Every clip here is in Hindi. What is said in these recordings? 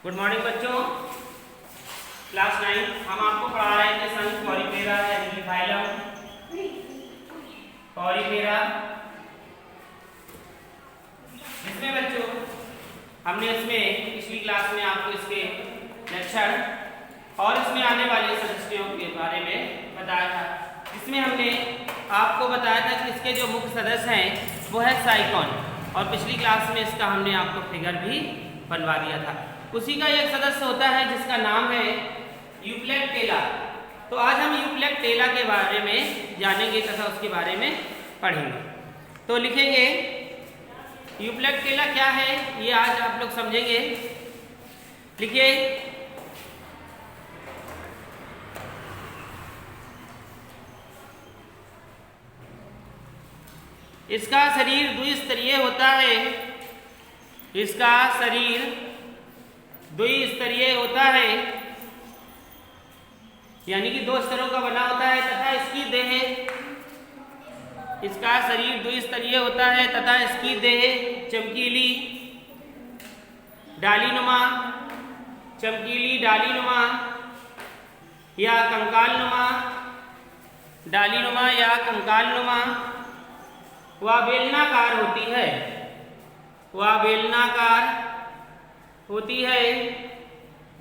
गुड मॉर्निंग बच्चों। क्लास 9 हम आपको पढ़ा रहे थे संघ पॉलीपेरा यानी कि फाइलम पॉलीपेरा। इसमें बच्चों हमने इसमें पिछली क्लास में आपको इसके लक्षण और इसमें आने वाले सदस्यों के बारे में बताया था। इसमें हमने आपको बताया था कि इसके जो मुख्य सदस्य हैं वो है साइक्लोन, और पिछली क्लास में इसका हमने आपको फिगर भी बनवा दिया था। उसी का एक सदस्य होता है जिसका नाम है यूक्लिड टेला। तो आज हम यूक्लिड टेला के बारे में जानेंगे तथा उसके बारे में पढ़ेंगे। तो लिखेंगे यूक्लिड टेला क्या है, ये आज आप लोग समझेंगे। लिखिए इसका शरीर द्विस्तरीय होता है। इसका शरीर द्विस्तरीय होता है यानी कि दो स्तरों का बना होता है तथा इसकी देह, इसका शरीर द्विस्तरीय होता है तथा इसकी देह चमकीली डालीनुमा, चमकीली डालीनुमा या कंकालनुमा, डालीनुमा या कंकालनुमा वह बेलनाकार होती है, वह बेलनाकार होती है।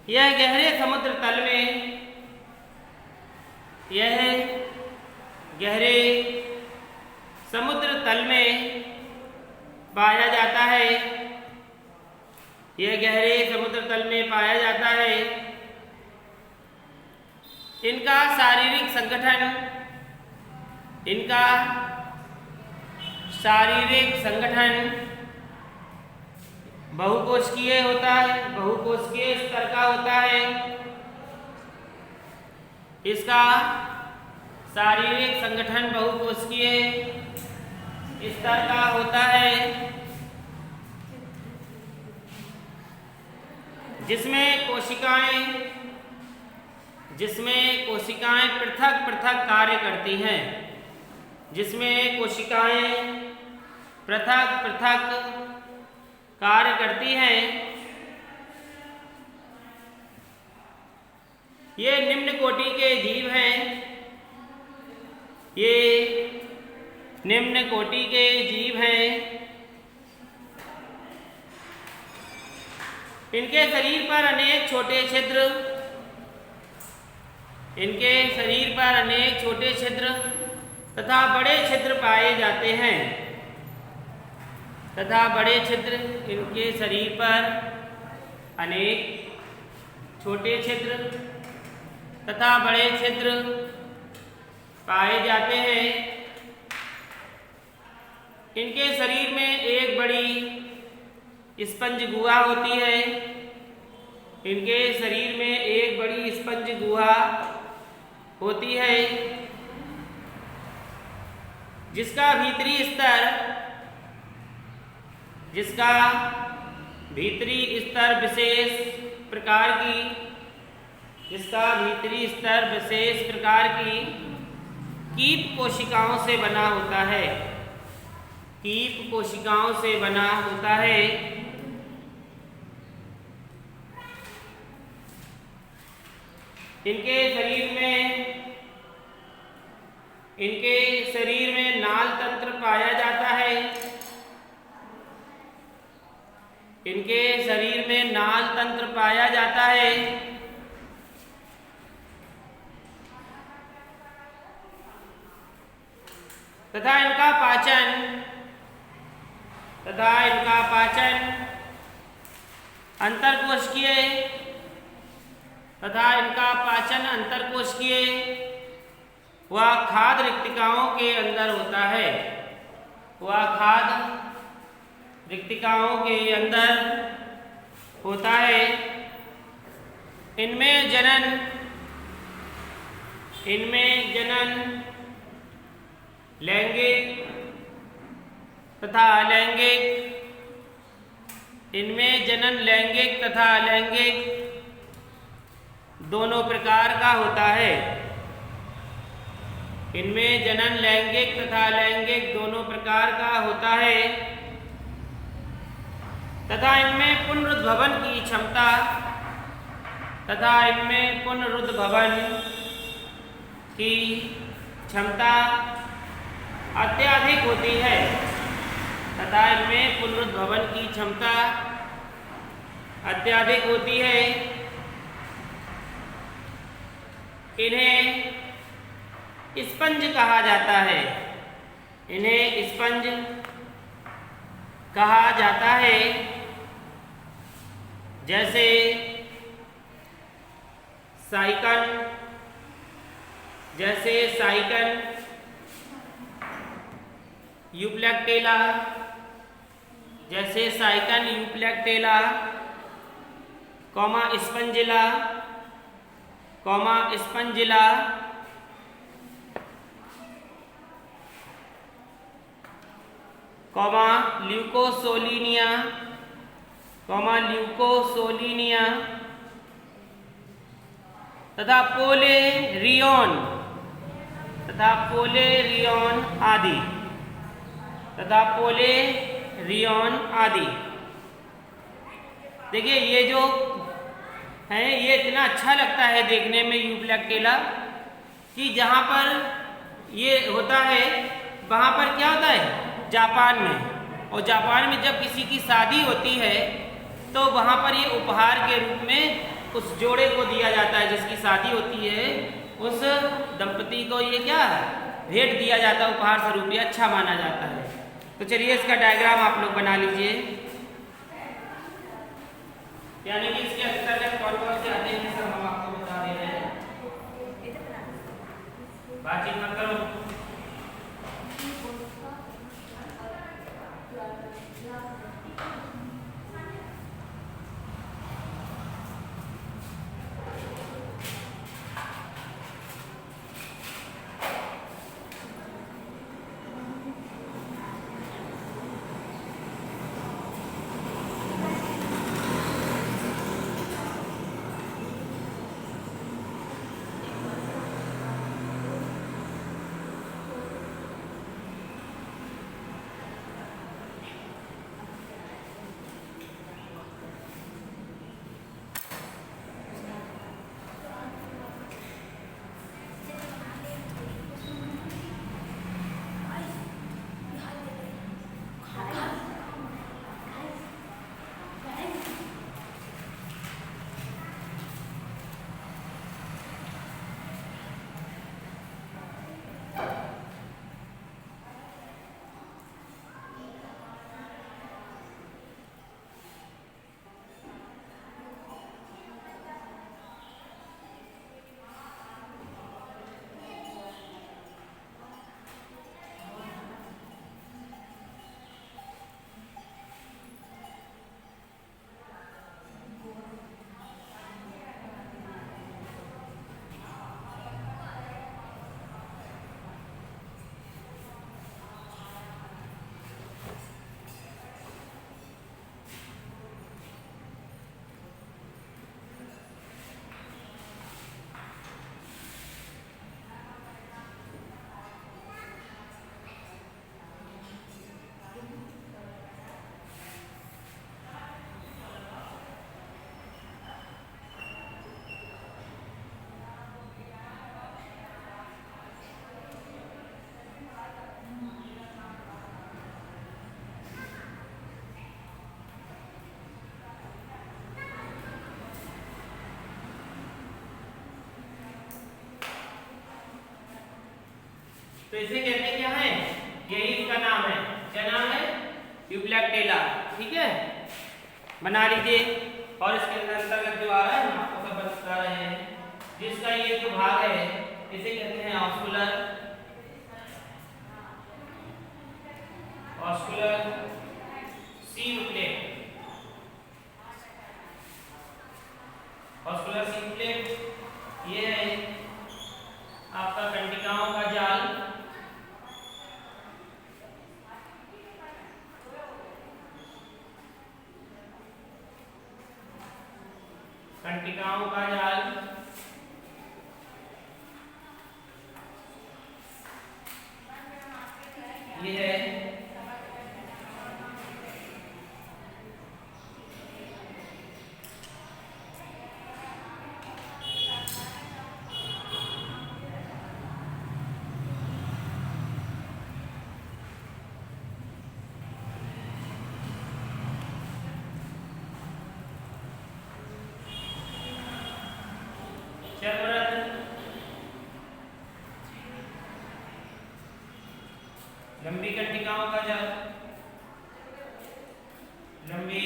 यह गहरे समुद्र तल में, यह गहरे समुद्र तल में पाया जाता है, यह गहरे समुद्र तल में पाया जाता है। इनका शारीरिक संगठन, इनका शारीरिक संगठन बहुकोशिकीय होता है, बहुकोशिकीय स्तर का होता है। इसका शारीरिक संगठन बहुकोशिकीय स्तर का होता है, जिसमें कोशिकाएं पृथक पृथक कार्य करती हैं, जिसमें कोशिकाएं पृथक पृथक कार्य करती हैं। ये निम्न कोटि के जीव हैं, ये निम्न कोटि के जीव हैं। इनके शरीर पर अनेक छोटे छिद्र, इनके शरीर पर अनेक छोटे छिद्र तथा बड़े छिद्र पाए जाते हैं, तथा बड़े छिद्र, इनके शरीर पर अनेक छोटे छिद्र तथा बड़े छिद्र पाए जाते हैं। इनके शरीर में एक बड़ी स्पंज गुहा होती है, इनके शरीर में एक बड़ी स्पंज गुहा होती है, जिसका भीतरी स्तर विशेष प्रकार की, जिसका भीतरी स्तर विशेष प्रकार की कीप कोशिकाओं से बना होता है, कीप कोशिकाओं से बना होता है। इनके शरीर में नाल तंत्र पाया जाता है, इनके शरीर में नाल तंत्र पाया जाता है। तथा इनका पाचन अंतरकोशिकीय व खाद्य रिक्तिकाओं के अंदर होता है, वह खाद्य रिक्तिकाओं के अंदर होता है। इनमें जनन लैंगिक तथा अलैंगिक, इनमें जनन लैंगिक तथा अलैंगिक दोनों प्रकार का होता है, इनमें जनन लैंगिक तथा अलैंगिक दोनों प्रकार का होता है। तथा इनमें पुनरुद्भवन की क्षमता तथा इनमें पुनरुद्भवन की क्षमता अत्यधिक होती है। तथा इनमें पुनरुद्भवन की क्षमता अत्यधिक होती है। इन्हें स्पंज कहा जाता है। इन्हें स्पंज कहा जाता है। जैसे साइकन, यूप्लेक्टेला, स्पंजिला, ल्यूकोसोलिनिया तथा पोलेरियन आदि। देखिए ये जो है ये इतना अच्छा लगता है देखने में यूप्लेक्टेला कि जहाँ पर ये होता है वहाँ पर क्या होता है जापान में। और जापान में जब किसी की शादी होती है तो वहाँ पर ये उपहार के रूप में उस जोड़े को दिया जाता है। जिसकी शादी होती है उस दंपति को ये क्या भेंट दिया जाता है, उपहार स्वरूप, ये अच्छा माना जाता है। तो चलिए इसका डायग्राम आप लोग बना लीजिए। यानी कि इसके अंतर्गत कौन कौन से आते हैं सब हम आपको बता दे रहे हैं। बातचीत मत करो। तो इसे कहते क्या है, यही इसका नाम है। क्या नाम है? यूप्लेक्टेला। ठीक है, बना लीजिए। और इसके अंतर्गत जो आ रहा है हम आपको सब बता रहे हैं। जिसका ये जो भाग है इसे कहते हैं ऑस्कुलर सीव प्लेट। ऑस्कुलर सीव प्लेट ये है आपका कंटिकाओं का जाल। कंटिकाओं का जाल ये है। चर्मरंध्र, लंबी कंटिकाओं का जाल, लंबी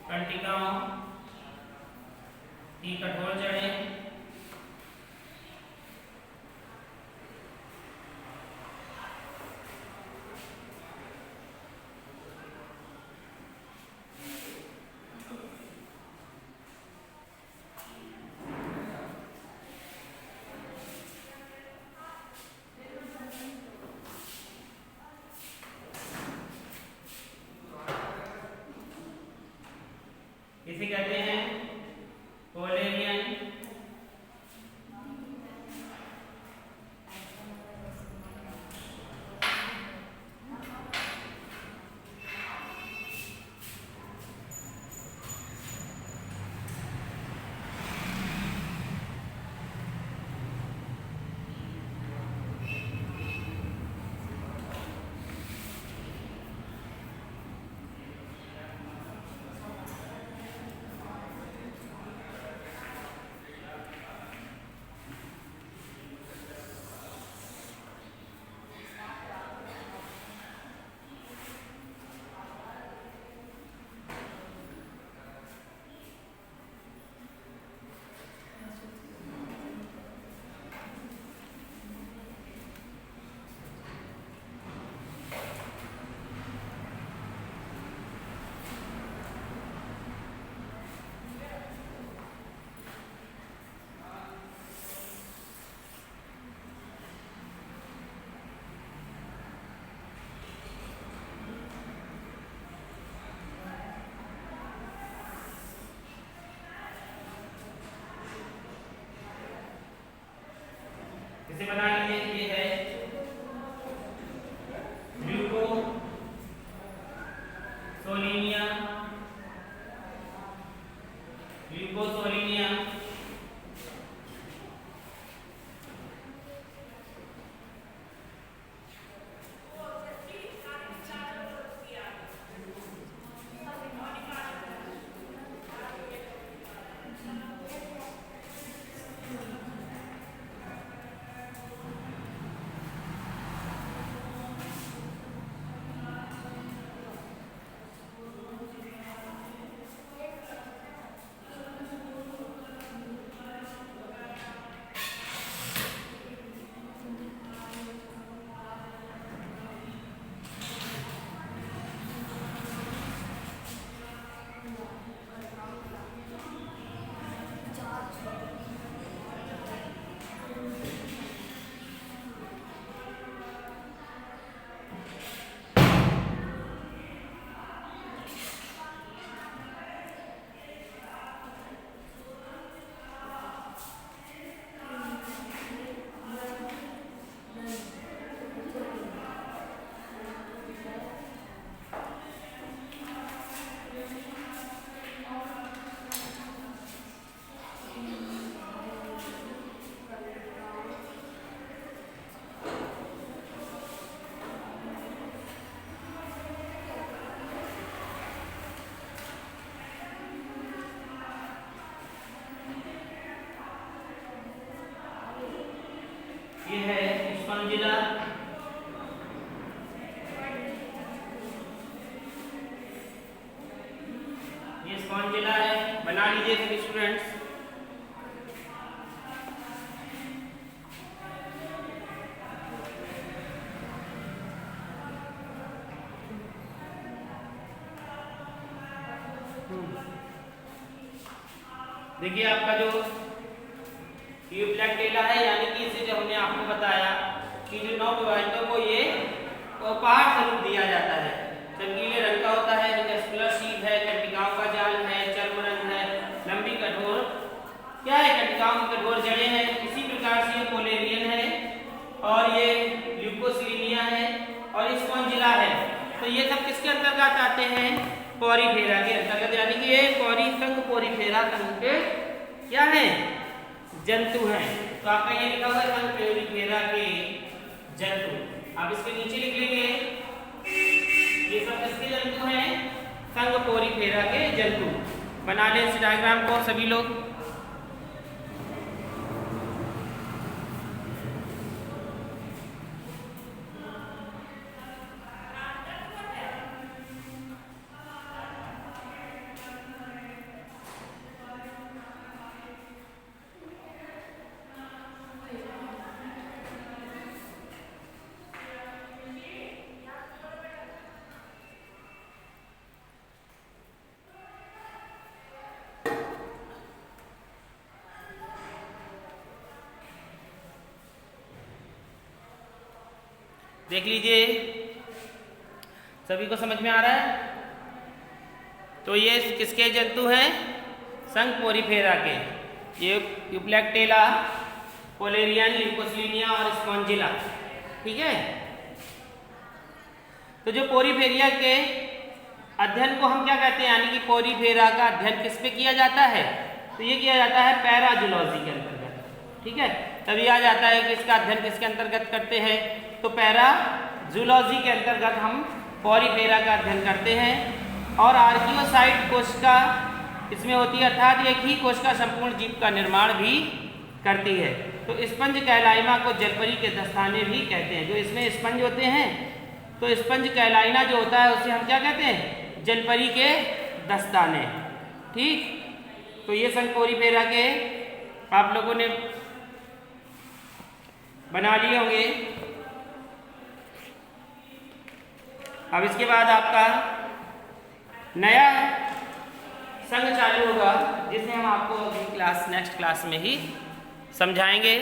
कंटिकाओं की कठोर जड़ें, इसे कहते हैं पोलेरियन। इसे बना लीजिए, ये है ग्लूकोसोलिनिया। ग्लूकोसोलिनिया ये है स्पॉन्जिला। ये स्पॉन्जिला है, बना लीजिए सभी स्टूडेंट्स। देखिए आपका जो ट्यूबलैक्टेला है, यानी कि इसे जो हमने आपको बताया कि जो 9 विभाजकों को ये उपहार स्वरूप दिया जाता है। चमकीले रंग का होता है, रेक्टेंगुलर शीट है, कंटिकाओं का जाल है, चर्मरंध्र है, लंबी कठोर क्या है, कंटिकाओं की कठोर जड़ें हैं। इसी प्रकार से ये पोलेरियन है और ये ल्यूकोसिलिनिया है और स्पॉन्जिला है। तो ये सब किसके अंतर्गत आते हैं? पोरीफेरा के अंतर्गत, यानी कि ये संघ पोरीफेरा संघ के क्या है, जंतु हैं। तो आपका ये लिखा हुआ है संघ पोरीफेरा के जंतु। आप इसके नीचे लिख लेंगे ये सब किसके जंतु हैं? संघ पोरीफेरा के जंतु। बना लें इस डायग्राम को सभी लोग। देख लीजिए, सभी को समझ में आ रहा है? तो ये किसके जंतु हैं? संघ पोरीफेरा के। ये यूप्लेक्टेला, पोलेरियन, ल्यूकोस्लिनिया और स्पॉन्जिला। ठीक है। तो जो पोरीफेरिया के अध्ययन को हम क्या कहते हैं, यानी कि पोरीफेरा का अध्ययन किस पे किया जाता है? तो ये किया जाता है पैराजूलॉजी के अंतर्गत। ठीक है। तभी आ जाता है कि इसका अध्ययन किसके अंतर्गत करते हैं? तो पैराजूलॉजी के अंतर्गत हम पोरीफेरा का अध्ययन करते हैं। और आर्कियोसाइट कोशिका इसमें होती है, अर्थात एक ही कोशिका संपूर्ण जीव का निर्माण भी करती है। तो स्पंज कैलाइमा को जलपरी के दस्ताने भी कहते हैं। जो इसमें स्पंज होते हैं, तो स्पंज कैलाइना जो होता है उसे हम क्या कहते हैं? जलपरी के दस्ताने। ठीक। तो ये संघ पोरीफेरा के आप लोगों ने बना लिए होंगे। अब इसके बाद आपका नया संघ चालू होगा, जिसे हम आपको अगली क्लास, नेक्स्ट क्लास में ही समझाएंगे।